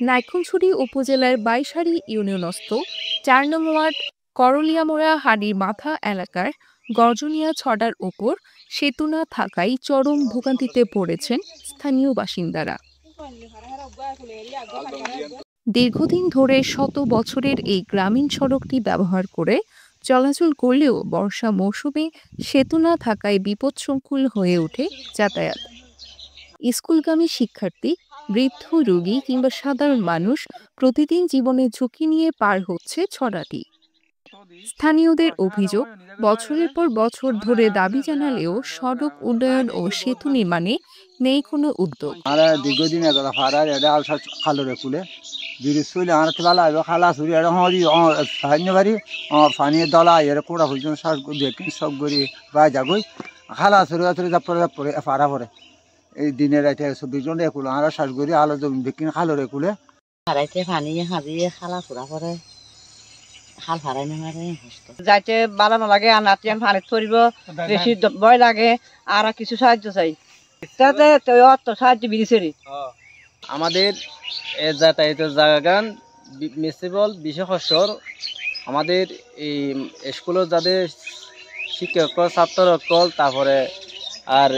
নাইক্ষ্যংছড়ি উপজেলার বাইশারী ইউনিয়নস্থ ৪ নং ওয়ার্ড করলিয়ামোড়া হাড়ির মাথা এলাকার গর্জনিয়া ছড়ার ওপর সেতু না থাকায় চরম ভোগান্তিতে পড়েছেন স্থানীয় বাসিন্দারা। দীর্ঘদিন ধরে শত বছরের এই গ্রামীণ সড়কটি ব্যবহার করে চলাচল করলেও বর্ষা মৌসুমে সেতু না থাকায় বিপদসংকুল হয়ে ওঠে যাতায়াত। স্কুলগামী শিক্ষার্থী, বৃদ্ধ রোগী কিংবা সাধারণ মানুষ প্রতিদিন জীবনের ঝুঁকি নিয়ে পার হচ্ছে ছড়াটি। স্থানীয়দের অভিযোগ, বছরের পর বছর ধরে দাবি জানালেও সড়ক উন্নয়ন ও সেতু নির্মাণে নেই কোনো উদ্যোগ। দীর্ঘদিন খালরে খুলে বিরিশুলে আর তেলা খালা সুরি পানি পানি দলা এর কোড়া পর্যন্ত শ্বাস দেখি সব গড়ি বা যাগই খালা সুরি পরে ফাড়া পরে এই দিনের রাইতে ২৪ ঘন্টা একুলো আর শ্বাস গড়ি আলো জমি বিকিন খালরে খুলে হারাইতে পানি হাজিয়ে খালা ফুরা পরে খাল ফারাই নামারে যাইতে ভালো না লাগে আর নাতিয়ান পানি ধরিব বেশি ভয় লাগে আর কিছু সাহায্য চাই তাতে অত সাহায্য বিরিছেরি আমাদের যাতায়াতের জায়গান মিউনিসিপাল বিশেষজ্ঞর আমাদের এই স্কুলের যাদের শিক্ষক ছাত্রসকল তারপরে আর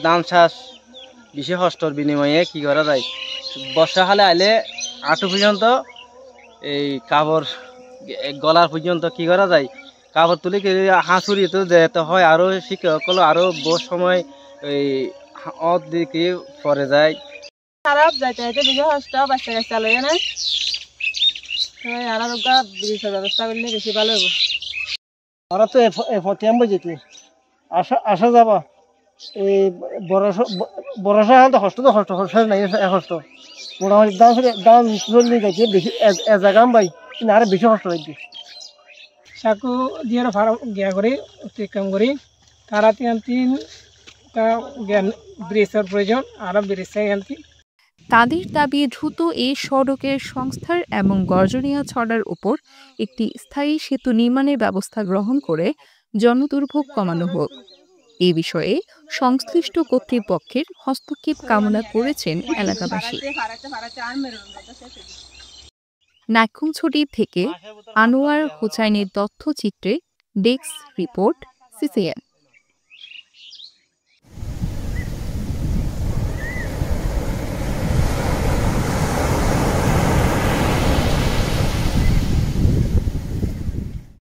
দান শ্বাস বিশেষজ্ঞর বিনিময়ে কি করা যায় বর্ষাকালে আইলে আঁটু পর্যন্ত এই কাপড় গলার পর্যন্ত কি করা যায় কাপড় তুলে হাঁসুরি তো যেতে হয় আরও শিক্ষকসকল আরও বহু সময় এই দিকে পরে যায়। খারাপ যাতায়াতে বিশেষজ্ঞ বাচ্চা কাচ্চা লয় না আর ব্রিজের ব্যবস্থা করলে বেশি ভালো হবে। ওরা তো এফটিএম বুঝিতে আসা যাবা এই বরসা তো কষ্ট নাই কষ্ট মোটামুটি দাম চল্লি যাইছে বেশি জায়গাম ভাই কিন্তু আরো বেশি কষ্ট হয়েছে সাকু দিয়ে ফার্ম গিয়া করি কাম করি তারা তিন জ্ঞান ব্রিজের প্রয়োজন আরো ব্রিজ চাই। তাদের দাবি দ্রুত এই সড়কের সংস্কার এবং গর্জনিয়া ছড়ার উপর একটি স্থায়ী সেতু নির্মাণের ব্যবস্থা গ্রহণ করে জনদুর্ভোগ কমানো হোক। এ বিষয়ে সংশ্লিষ্ট কর্তৃপক্ষের হস্তক্ষেপ কামনা করেছেন এলাকাবাসী। নাইক্ষ্যংছড়ি থেকে আনোয়ার হোসাইনের তথ্যচিত্রে ডেস্ক রিপোর্ট, সিসিএন।